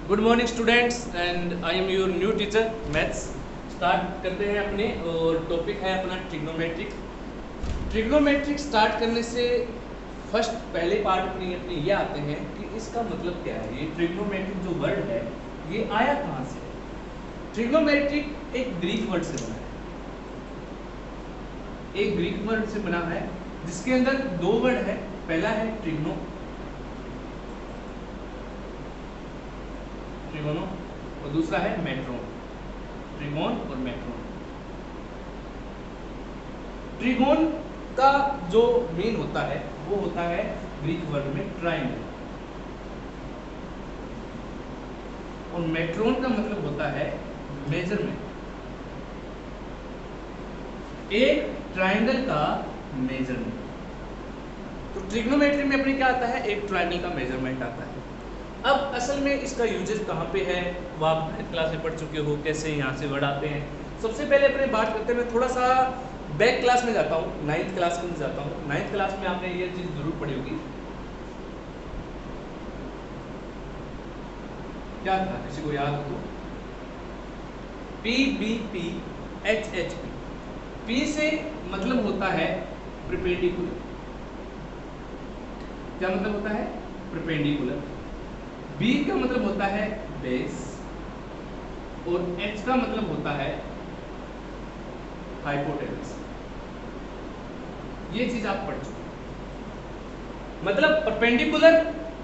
Good morning students and I am your new teacher maths. Start करते हैं अपने, और टॉपिक है अपना ट्रिग्नोमेट्रिक। ट्रिग्नोमेट्रिक स्टार्ट करने से फर्स्ट पहले पार्ट अपने ये आते हैं कि इसका मतलब क्या है। ये ट्रिग्नोमेट्रिक जो वर्ड है ये आया कहाँ से। ट्रिग्नोमेट्रिक एक ग्रीक वर्ड से बना है, एक ग्रीक वर्ड से बना है जिसके अंदर दो वर्ड है। पहला है ट्रिग्नो ट्रिगोनो और दूसरा है मेट्रोन। ट्रिगोन और मेट्रोन। ट्रिगोन का जो मेन होता है वो होता है ग्रीक वर्ड में ट्रायंगल, और मेट्रोन का मतलब होता है मेजरमेंट। एक ट्रायंगल का मेजरमेंट। तो ट्रिग्नोमेट्री में अपने क्या आता है, एक ट्रायंगल का मेजरमेंट आता है। अब असल में इसका यूजेस कहाँ पे है वो आप 9th क्लास में पढ़ चुके हो, कैसे यहाँ से वर्ड आते हैं। सबसे पहले अपने बात करते हैं, मैं थोड़ा सा बैक क्लास में जाता हूँ, 9th क्लास के अंदर जाता हूँ। 9th क्लास में आपने ये चीज़ जरूर पढ़ी होगी। क्या था, किसी को याद हो तो? PBP HHP। P से मतलब होता है परपेंडिकुलर। क्या मतलब होता है? परपेंडिकुलर। B का मतलब होता है बेस, और H का मतलब होता है हाइपोटेनस। ये चीज आप पढ़ चुके। मतलब परपेंडिकुलर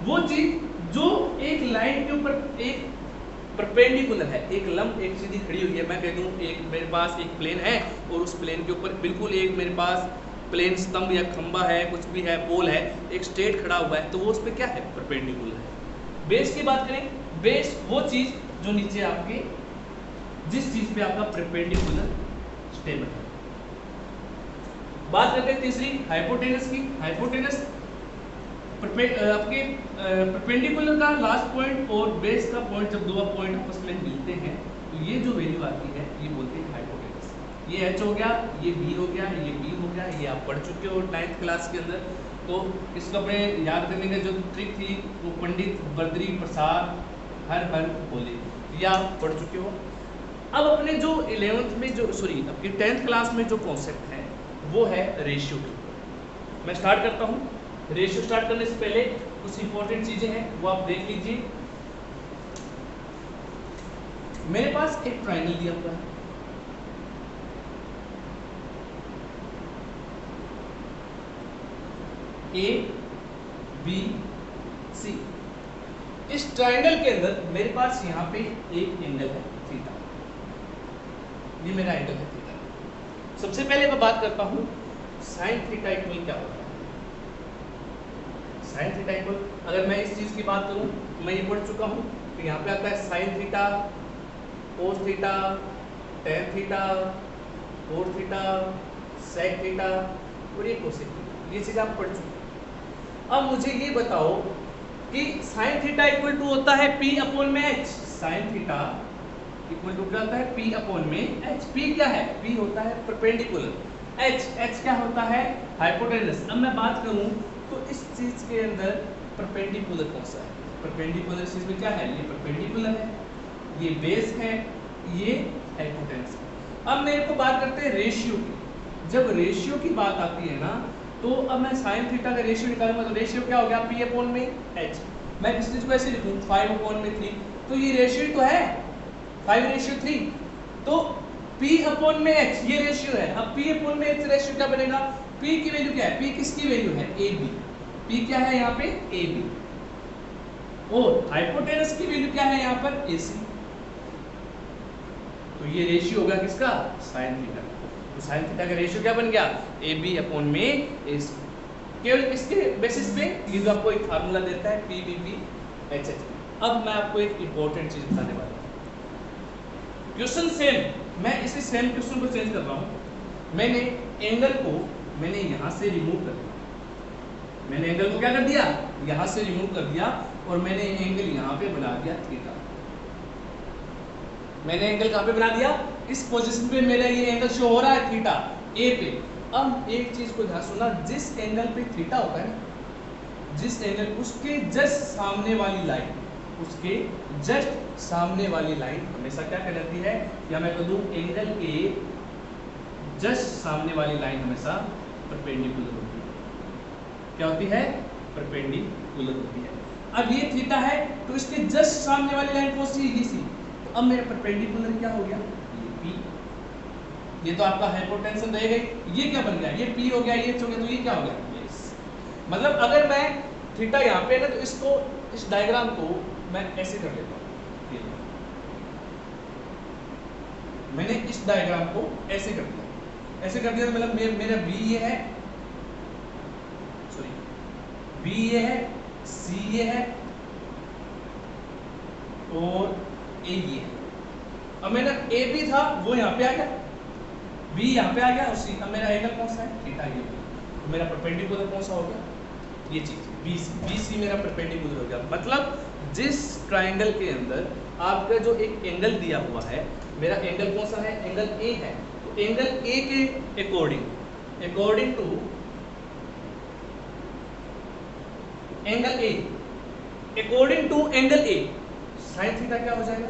वो चीज जो एक लाइन के ऊपर एक परपेंडिकुलर है, एक लंब एक सीधी खड़ी हुई है। मैं कह दूं एक मेरे पास एक प्लेन है और उस प्लेन के ऊपर बिल्कुल एक मेरे पास प्लेन स्तंभ या खंबा है, कुछ भी है, पोल है, एक स्ट्रेट खड़ा हुआ है, तो वो उस पर क्या है, परपेंडिकुलर है। बेस की बात करें, बेस वो चीज जो नीचे आपके जिस चीज पे आपका परपेंडिकुलर स्टेबल है। बात करते हैं तीसरी हाइपोटेनस की। हाइपोटेनस आपके परपेंडिकुलर का लास्ट पॉइंट और बेस का पॉइंट जब दो पॉइंट आपस में मिलते हैं तो ये जो वैल्यू आती है ये बोलते हैं हाइपोटेनस। ये H हो गया, ये B हो गया, ये B हो गया, ये आप पढ़ चुके हो 9th क्लास के अंदर। तो इसको अपने याद करने का जो ट्रिक थी वो पंडित बद्री प्रसाद हर हर बोले, ये आप पढ़ चुके हो। अब अपने जो 11th में जो आपकी 10th क्लास में जो कॉन्सेप्ट है वो है रेशियो के ऊपर। मैं स्टार्ट करता हूँ। रेशियो स्टार्ट करने से पहले कुछ इंपॉर्टेंट चीजें हैं वो आप देख लीजिए। मेरे पास एक ट्रायंगल दिया हुआ है, ABC। इस ट्रायंगल के अंदर मेरे पास यहाँ पे एक एंगल है थीटा। ये मेरा एंगल है थीटा। सबसे पहले मैं बात करता हूँ साइन थीटा इक्वल क्या होता है। साइन थीटा इक्वल, अगर मैं इस चीज की बात करूं तो मैं ये पढ़ चुका हूं, तो यहाँ पे आता है sine theta, cos theta, tan theta, cot theta, sec theta और ये कोसेक थीटा। ये चीज आप पढ़ चुके हैं। अब मुझे ये बताओ कि साइन थीटा इक्वल टू होता है P अपॉन में H। Sine theta equal to क्या होता है, P अपॉन में H। P क्या है? P होता है परपेंडिकुलर। H क्या होता है? हाइपोटेनस। अब मैं बात करूं तो इस चीज के अंदर परपेंडिकुलर कौन सा है? परपेंडिकुलर चीज में क्या है? ये परपेंडिकुलर है, ये बेस है, ये हाइपोटेनस है। अब मेरे को बात करते हैं रेशियो की। जब रेशियो की बात आती है ना तो अब मैं साइन थीटा का रेशियो निकालूंगा तो रेशियो क्या हो गया, P अपॉन में H। मैं इस चीज को ऐसे लिखूं 5 अपॉन में 3, तो ये रेशियो ही तो है 5:3। तो P अपॉन में H ये रेशियो है। अब P अपॉन में H रेशियो क्या बनेगा? P की वैल्यू क्या है? P किसकी वैल्यू है? AB। P क्या है यहाँ पे? AB। और हाइपोटेनस की वैल्यू क्या है यहाँ पर? AC। तो ये रेशियो होगा किसका? Sine theta. तो साइन थीटा का रेशियो क्या बन गया? AB अपॉन में AC। केवल इसके बेसिस पे ये जो आपको एक फार्मूला देता है PBP HH। अब मैं आपको एक इंपॉर्टेंट चीज बताने वाला हूँ। क्वेश्चन सेम, मैं इसी सेम क्वेश्चन को चेंज कर रहा हूँ। मैंने एंगल को मैंने यहाँ से रिमूव कर दिया। मैंने एंगल को क्या कर दिया? यहाँ से रिमूव कर दिया और मैंने एंगल यहाँ पे बना दिया थीटा। मैंने एंगल कहाँ पे बना दिया? इस पोजीशन पे मेरा ये एंगल शो हो रहा है थीटा ए पे। अब एक चीज को ध्यान सुनना, जिस एंगल पे थीटा होता है ना, जिस एंगल उसके जस्ट सामने वाली लाइन उसके जस्ट सामने वाली लाइन हमेशा क्या कहलाती है, या मैं कह दूं एंगल के जस्ट सामने वाली लाइन हमेशा परपेंडिकुलर होती है। क्या होती है? परपेंडिकुलर होती है। अब ये थीटा है तो इसके जस्ट सामने वाली लाइन कौन सी है? ये सी। तो अब मेरा परपेंडिकुलर क्या हो गया? ये पी। ये तो आपका हाइपोटेंशन रहेगा ही। ये क्या बन गया? ये पी हो गया, ये हो गया, तो ये क्या हो गया? एस। मतलब अगर मैं थीटा यहाँ पे है ना, तो इसको, इस डायग्राम को मैं ऐसे कर लेता हूँ। मैंने इस डायग्राम को ऐसे कर दिया, ऐसे कर दिया तो मतलब मेरा बी ये है, सॉरी बी ये है, सी ये है और ए ये है। अब मेरा ए बी था वो यहाँ पे आ गया, बी यहाँ पे आ गया और सी। अब मेरा एंगल कौन सा है? थीटा। ये तो मेरा परपेंडिकुलर कौन सा हो गया? ये चीज बी सी। बी सी मेरा परपेंडिकुलर हो गया। मतलब जिस ट्राइंगल के अंदर आपका जो एक एंगल दिया हुआ है, मेरा एंगल कौन सा है? एंगल ए है। तो एंगल ए के according to angle A, according to angle A, sine theta क्या हो जाएगा?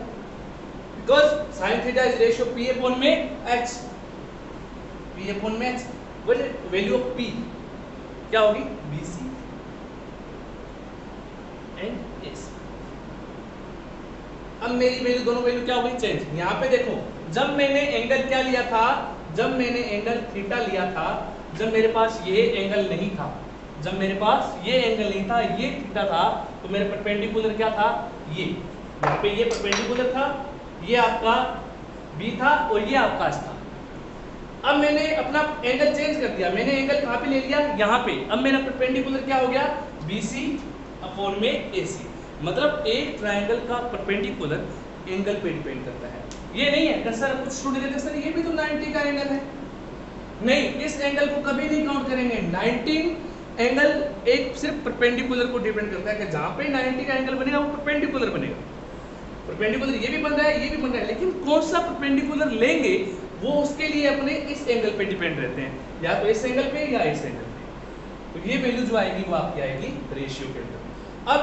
Because sine theta is ratio P upon में एच। पी अपॉन में एच, वैल्यू ऑफ पी क्या होगी? B C and S. अब मेरी वैल्यू, दोनों वैल्यू क्या हो गई? चेंज। यहाँ पे देखो, जब मैंने एंगल क्या लिया था? जब मैंने एंगल थीटा लिया था, जब मेरे पास ये एंगल नहीं था, जब मेरे पास ये एंगल नहीं था, ये थीटा था, तो मेरे परपेंडिकुलर क्या था? ये। यहाँ पे ये परपेंडिकुलर था, ये आपका बी था और ये आपका एस था। अब मैंने अपना एंगल चेंज कर दिया, मैंने एंगल कहाँ पे ले लिया? यहाँ पे। अब मेरा परपेंडिकुलर क्या हो गया? BC अपॉन में AC। मतलब एक ट्रायंगल का परपेंडिकुलर एंगल पे डिपेंड करता है। ये नहीं है कि सर कुछ स्टूडेंट कहते हैं सर ये भी तो 90 का एंगल है। नहीं, इस एंगल को कभी नहीं काउंट करेंगे। 90 एंगल एक सिर्फ परपेंडिकुलर को डिपेंड करता है कि जहाँ पे 90 का एंगल बनेगा वो परपेंडिकुलर बनेगा। परपेंडिकुलर ये भी बन रहा है, ये भी बन रहा है, लेकिन कौन सा परपेंडिकुलर लेंगे वो उसके लिए अपने इस एंगल पे डिपेंड रहते हैं, या तो इस एंगल पे या इस एंगल पे। तो ये वैल्यू जो आएगी वो आपकी आएगी रेशियो के अंदर। अब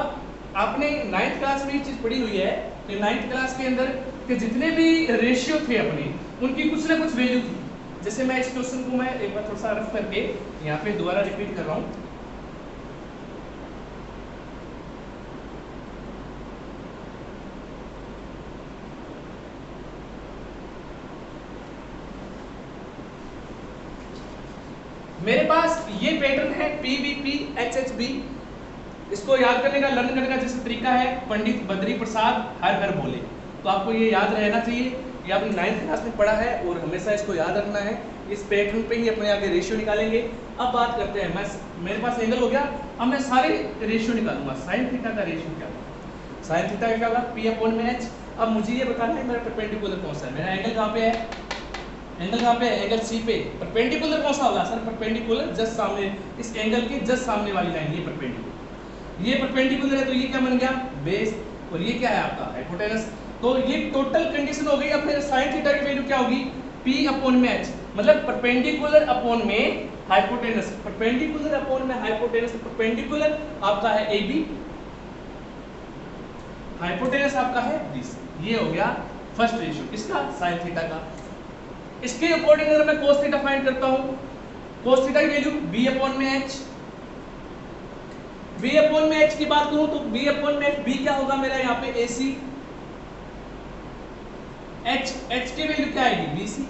आपने 9th क्लास में ये चीज पढ़ी हुई है कि 9th क्लास के अंदर के जितने भी रेशियो थे अपने, उनकी कुछ ना कुछ वैल्यू थी। जैसे मैं इस क्वेश्चन को मैं एक बार थोड़ा सा रफ करके यहाँ पे दोबारा रिपीट कर रहा हूँ। मेरे पास ये पैटर्न है PVP HHB। इसको याद करने का, लर्न करने का जैसे तरीका है पंडित बद्री प्रसाद हर हर बोले, तो आपको ये याद रहना चाहिए। ये आपने 9th क्लास में पढ़ा है और हमेशा इसको याद रखना है। इस पैटर्न पे ही अपने आगे रेशियो निकालेंगे। अब बात करते हैं, मेरे पास एंगल हो गया, अब मैं सारे रेशियो निकालूंगा। साइन थीटा का रेशियो क्या होगा? साइन थीटा का क्या होगा? P अपॉन में H। अब मुझे ये बताना है मेरा परपेंडिकुलर कौन सा है। मेरा एंगल कहाँ पे है? एंगल कहाँ पे है? एंगल सी पे। परपेंडिकुलर कौन सा होगा? सर परपेंडिकुलर जस्ट सामने, इस एंगल के जस्ट सामने वाली लाइन, ये परपेंडिकुलर। ये परपेंडिकुलर है तो ये क्या बन गया? बेस। और ये क्या है आपका? हाइपोटेनस। तो ये टोटल कंडीशन हो गई। अब मेरा साइन थीटा की वैल्यू क्या होगी? P अपॉन में H, मतलब परपेंडिकुलर अपॉन में हाइपोटेनस। परपेंडिकुलर अपॉन में हाइपोटेनस। परपेंडिकुलर आपका है AB, हाइपोटेनस आपका है BC। ये हो गया फर्स्ट रेशियो किसका? साइन थीटा का। इसके अकॉर्डिंग अगर मैं cos थीटा फाइंड करता हूं, cos थीटा की वैल्यू B अपॉन में H। B अपॉन में H की बात करूं तो B अपॉन में H, B क्या होगा मेरा यहाँ पे? AC। H की वैल्यू क्या आएगी? BC।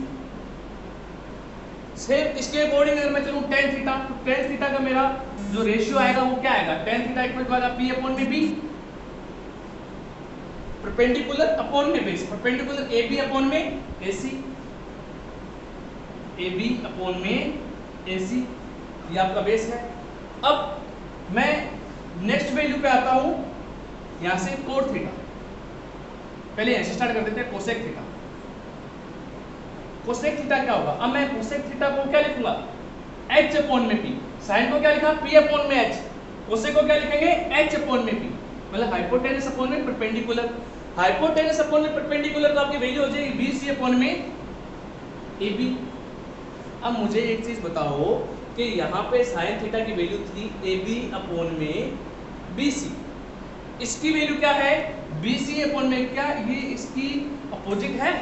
सेम इसके अकॉर्डिंग अगर मैं चलूं tan थीटा, तो tan थीटा का मेरा जो रेशियो आएगा वो क्या आएगा? tan थीटा इक्वल टू आएगा P अपॉन में B, परपेंडिकुलर अपॉन में बेस। परपेंडिकुलर AB अपॉन में AC, AB अपॉन में AC, ये आपका बेस है। अब मैं नेक्स्ट वैल्यू पे आता हूं, यहां से कोट थीटा। पहले ऐसे स्टार्ट कर देते हैं, कोसेक थीटा। कोसेक थीटा क्या होगा? अब मैं कोसेक थीटा को क्या लिखूंगा? H अपॉन में P। साइन को क्या लिखा? P अपॉन में H। कोसेक को क्या लिखेंगे? H अपॉन में P। मतलब हाइपोटेनस अपॉन में परपेंडिकुलर। हाइपोटेनस अपॉन में परपेंडिकुलर तो आपकी वैल्यू हो जाएगी BC अपॉन में AB। अब मुझे एक चीज बताओ कि यहाँ पे साइन थीटा की वैल्यू थी AB अपॉन में BC। इसकी वैल्यू क्या है BC अपॉन में, क्या ये इसकी अपोजिट है?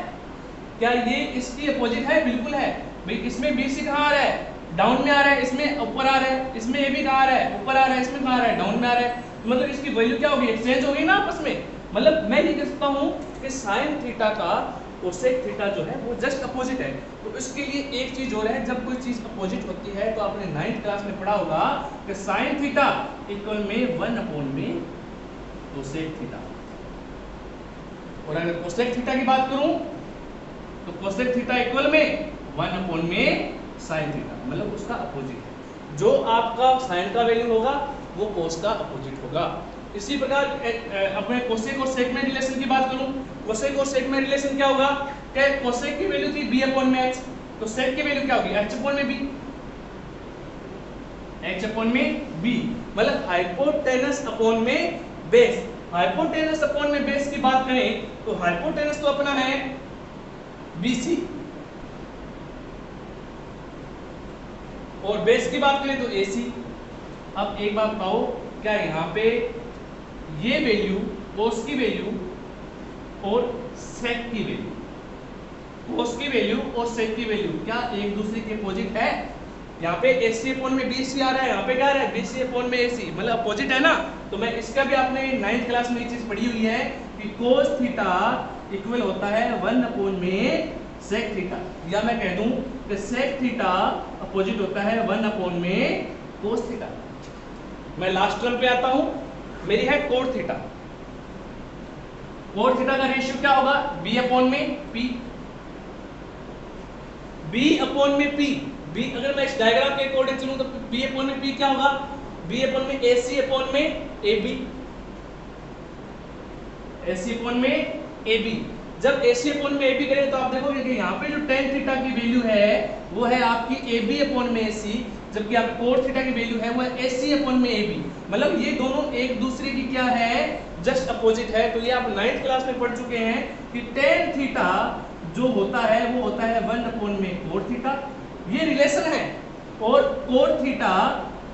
क्या ये इसकी अपोजिट है? बिल्कुल है भाई। इसमें BC कहाँ आ रहा है? डाउन में आ रहा है, इसमें ऊपर आ रहा है। इसमें AB कहाँ आ रहा है? ऊपर आ रहा है। इसमें कहाँ आ रहा है? डाउन में आ रहा है। मतलब इसकी वैल्यू क्या होगी? एक्सचेंज होगी ना आपस में। मतलब मैं ये कह सकता हूँ कि साइन थीटा का कोसेक थीटा जो है वो जस्ट अपोजिट है। तो इसके लिए एक चीज और है, जब कोई चीज अपोजिट होती है तो आपने 9th क्लास में पढ़ा होगा कि साइन थीटा इक्वल में 1 अपॉन में कोसेक थीटा। और अगर कोसेक थीटा की बात करूं तो कोसेक थीटा इक्वल में 1 अपॉन में साइन थीटा, मतलब उसका अपोजिट है। जो आपका साइन का वैल्यू होगा वो कोस का अपोजिट होगा। इसी प्रकार अपने कोसेक और सेक में रिलेशन की बात करूं, कोसेक और सेक में रिलेशन क्या होगा? क्या कोसेक की वैल्यू थी b अपॉन में h, तो सेक की वैल्यू क्या होगी? h अपॉन में b, h अपॉन में b, मतलब हाइपोटेनस अपॉन में बेस। हाइपोटेनस अपॉन में बेस की बात करें तो हाइपोटेनस तो अपना है BC और बेस की बात करें तो AC। अब एक बात बताओ, क्या यहाँ पे ये वैल्यू, कोस की वैल्यू और सेक की वैल्यू, कोस की वैल्यू और सेक की वैल्यू क्या एक दूसरे के अपोजिट है? यहाँ पे AC अपॉन में BC आ रहा है, यहाँ पे क्या आ रहा है? BC अपॉन में AC, मतलब अपोजिट है ना। तो मैं इसका भी आपने 9th क्लास में ये चीज पढ़ी हुई है कि कोस थीटा इक्वल होता है 1 अपॉन में सेक थीटा, या मैं कह दूं कि सेक थीटा अपोजिट होता है 1 अपॉन में कोस थीटा। मैं लास्ट टर्म पे आता हूं, मेरी है कोट थीटा। कोट थीटा का रेशियो क्या होगा? b अपॉन में p, b अपॉन में p। b अगर मैं इस डायग्राम के अकॉर्डिंग चलूं तो b अपॉन में p क्या होगा? b अपॉन में AC अपॉन में AB, AC अपॉन में AB। जब AC अपॉन में AB करें तो आप देखोगे कि यहाँ पे जो tan थीटा की वैल्यू है वो है आपकी AB अपॉन में AC, जबकि आप कोट थीटा की वैल्यू है वो है AC अपॉन में AB। मतलब ये दोनों एक दूसरे की क्या है? जस्ट अपोजिट है। तो ये आप 9th क्लास में पढ़ चुके हैं कि tan थीटा जो होता है वो होता है 1 अपॉन में कोट थीटा, ये रिलेशन है। और कोट थीटा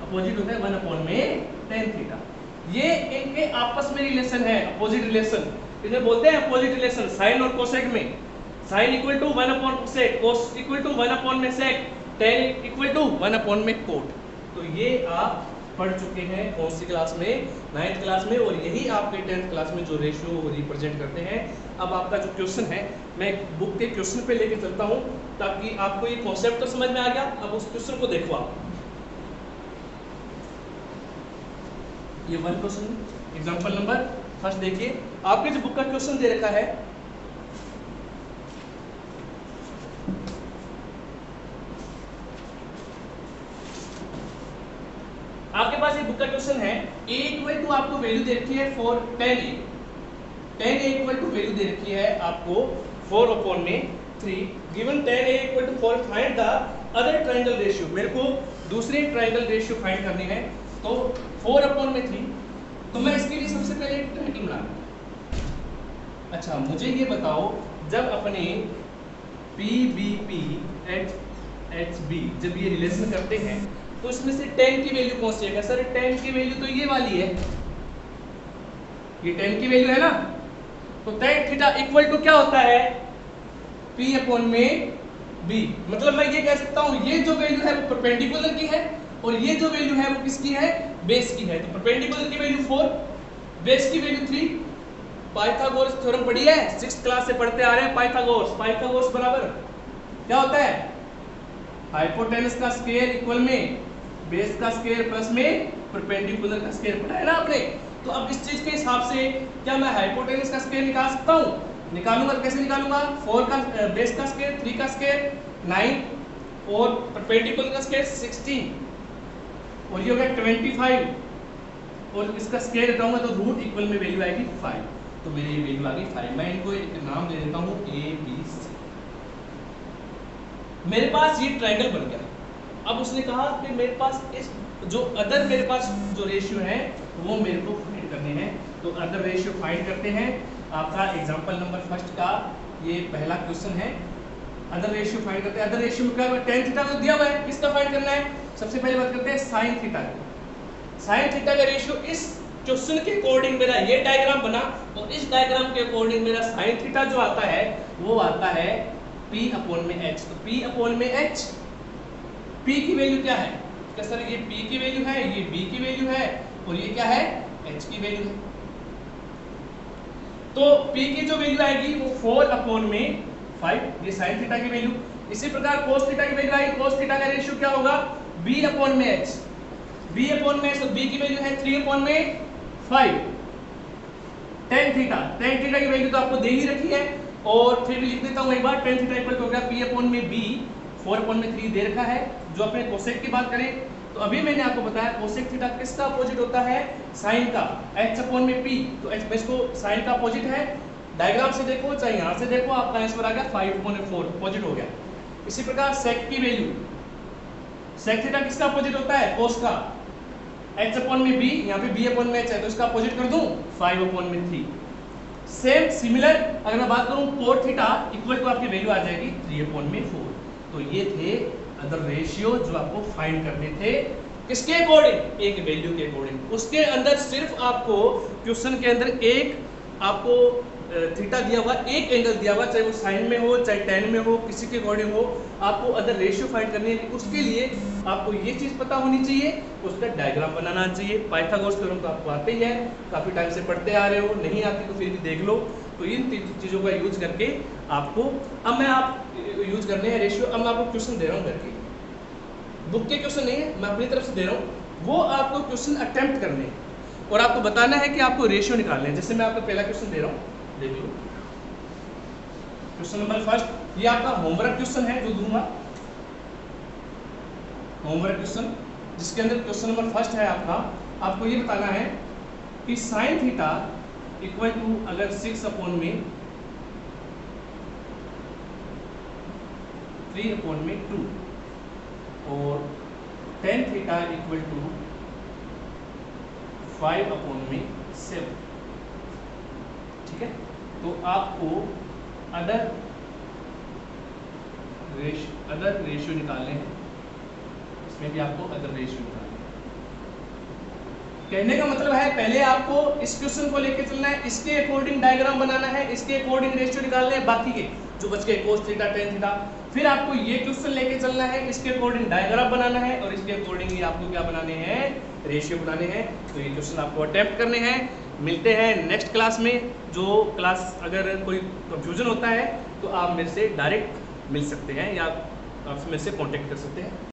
अपोजिट होता है 1 अपॉन में tan थीटा। ये इनके आपस में रिलेशन है, अपोजिट रिलेशन, इन्हें बोलते हैं अपोजिट रिलेशन। साइन और कोसेक में sine equal to 1 upon cosec, cos equal to 1 upon में sec, tan equal to 1 upon में कोट। तो ये आप पढ़ चुके हैं कौन सी क्लास में? 9th क्लास में। और यही आपके 10th क्लास में जो रेशियो रिप्रेजेंट करते हैं। अब आपका जो क्वेश्चन है मैं बुक के क्वेश्चन पे लेके चलता हूं ताकि आपको ये कॉन्सेप्ट तो समझ में आ गया। अब उस क्वेश्चन को देखो आप। ये 1 क्वेश्चन, एग्जांपल नंबर फर्स्ट देखिए। आपके जो बुक का क्वेश्चन दे रखा है आपके पास ये बुक का क्वेश्चन है, a इक्वल टू आपको वैल्यू दे रखी है 4 tan a, tan a equal to value दे रखी है आपको 4 अपॉन में 3, given tan a equal to 4, find the other triangle ratio. मेरे को दूसरे ट्रायंगल रेशियो फाइंड करनी है, तो 4 अपॉन में 3, तो मैं इसके लिए सबसे पहले एक ट्रायंगल बनाऊंगा। अच्छा मुझे ये बताओ, जब अपने PBP HB जब ये रिलेशन करते हैं तो इसमें से tan की वैल्यू कौन सी है? सर tan की वैल्यू तो ये वाली है, ये tan की वैल्यू है ना। तो tan थीटा इक्वल टू क्या होता है? P अपॉन में B। मतलब मैं ये कह सकता हूं ये जो वैल्यू है वो परपेंडिकुलर की है और ये जो वैल्यू है वो किसकी है? बेस की है। तो परपेंडिकुलर की वैल्यू 4, बेस की वैल्यू 3। पाइथागोरस थ्योरम पढ़ी है, 6th क्लास से पढ़ते आ रहे हैं। पाइथागोरस बराबर क्या होता है? हाइपोटेनस का स्क्वायर इक्वल में बेस का स्क्वायर प्लस में परपेंडिकुलर का स्क्वायर पढ़ा है ना आपने। तो अब इस चीज के हिसाब से क्या मैं हाइपोटेनस का स्क्वायर निकाल सकता हूं? निकालूंगा तो कैसे निकालूंगा? 4 का बेस का स्क्वायर, 3 का स्क्वायर 9 और परपेंडिकुलर का स्क्वायर 16 और ये हो गया 25 और इसका स्क्वायर हटाऊंगा तो रूट इक्वल में वैल्यू आएगी 5। तो मेरी ये वैल्यू आ गई 5। मैं इनको एक नाम दे देता हूं ABC। मेरे पास ये ट्रायंगल बन गया। अब उसने कहा कि मेरे पास इस जो अदर मेरे पास जो रेशियो है वो मेरे को फाइंड करने हैं। तो अदर रेशियो फाइंड करते हैं। आपका एग्जांपल नंबर फर्स्ट का ये पहला क्वेश्चन है। अदर रेशियो फाइंड करते हैं। अदर रेशियो में क्या होगा? tan थीटा तो दिया हुआ है, किसका फाइंड करना है? सबसे पहले बात करते हैं sin थीटा का। sin थीटा का रेशियो इस क्वेश्चन के अकॉर्डिंग मेरा ये डायग्राम बना और इस डायग्राम के अकॉर्डिंग मेरा साइन थीटा जो आता है वो आता है P अपॉन में H। तो P अपॉन में H, P की वैल्यू क्या है? क्या सर ये P की वैल्यू है, ये B की वैल्यू है और ये क्या है? H की वैल्यू है। तो P की जो वैल्यू आएगी वो 4 अपॉन में 5, ये साइन थीटा की वैल्यू। इसी प्रकार cos थीटा की वैल्यू आएगी, cos थीटा का रेशियो क्या होगा? B अपॉन में H, B अपॉन में H, तो B की वैल्यू है 3 अपॉन में 5। tan थीटा की वैल्यू तो आपको दे ही रखी है और फिर भी लिख देता हूं एक बार, tan थीटा इक्वल हो गया P अपॉन में B, 4 अपॉन में 3 दे रखा है। जो अपने कोसेक की बात करें तो अभी मैंने आपको बताया कोसेक थीटा किसका अपोजिट होता है? साइन का। H अपॉन में P, तो H इसको साइन का अपोजिट है। डायग्राम से देखो चाहे यहां से देखो, आपका आंसर आ गया 5 अपॉन में 4, अपोजिट हो गया। इसी प्रकार सेक की वैल्यू, सेक थीटा किसका अपोजिट होता है? कोस का। H अपॉन में B, यहाँ पे B अपॉन में H है तो इसका अपोजिट कर दूं 5 अपॉन में 3। सेम सिमिलर अगर मैं बात करूं कोट थीटा इक्वल टू आपकी वैल्यू आ जाएगी 3 अपॉन में 4। तो ये थे अदर रेशियो जो आपको फाइंड करने थे, किसके अकॉर्डिंग? एक वैल्यू के अकॉर्डिंग। उसके अंदर सिर्फ आपको क्वेश्चन के अंदर एक आपको थीटा दिया हुआ, एक एंगल दिया हुआ, चाहे वो साइन में हो चाहे टेन में हो, किसी के अकॉर्डिंग हो, आपको अदर रेशियो फाइंड करनी है। उसके लिए आपको ये चीज पता होनी चाहिए, उसका डायग्राम बनाना चाहिए। पाइथागोरस थ्योरम तो आपको आते ही है, काफी टाइम से पढ़ते आ रहे हो, नहीं आती तो फिर भी देख लो। तो इन चीजों का यूज करके आपको, अब मैं आप यूज करने हैं रेशियो। अब मैं आपको क्वेश्चन दे रहा हूँ करके, बुक के क्वेश्चन नहीं है, मैं अपनी तरफ से दे रहा हूँ, वो आपको क्वेश्चन अटेम्प्ट करने हैं और आपको बताना है कि आपको रेशियो निकालने हैं। जैसे मैं आपको पहला क्वेश्चन दे रहा हूँ, देख लो। क्वेश्चन नंबर फर्स्ट, ये आपका होमवर्क क्वेश्चन है जो दूंगा, होमवर्क क्वेश्चन, जिसके अंदर क्वेश्चन नंबर फर्स्ट है आपका। आपको ये बताना है कि साइन थीटा इक्वल टू अगर 6 अपॉन में 3 अपॉन में 2 और tan theta equal to 5 upon में 7। ठीक है, तो आपको अदर रेशियो निकालने हैं, इसमें भी आपको अदर रेशियो निकालने हैं। कहने का मतलब है पहले आपको इस क्वेश्चन को लेके चलना है, इसके अकॉर्डिंग डायग्राम बनाना है, इसके अकॉर्डिंग रेशियो निकालने हैं, बाकी के जो बच गए cos थीटा tan थीटा। फिर आपको ये क्वेश्चन लेके चलना है, इसके अकॉर्डिंग डायग्राम बनाना है और इसके अकॉर्डिंगली आपको क्या बनाने हैं? रेशियो बनाने हैं। तो ये क्वेश्चन आपको अटेम्प्ट करने हैं। मिलते हैं नेक्स्ट क्लास में। जो क्लास अगर कोई कंफ्यूजन होता है तो आप मेरे से डायरेक्ट मिल सकते हैं या आप मेरे से कांटेक्ट कर सकते हैं।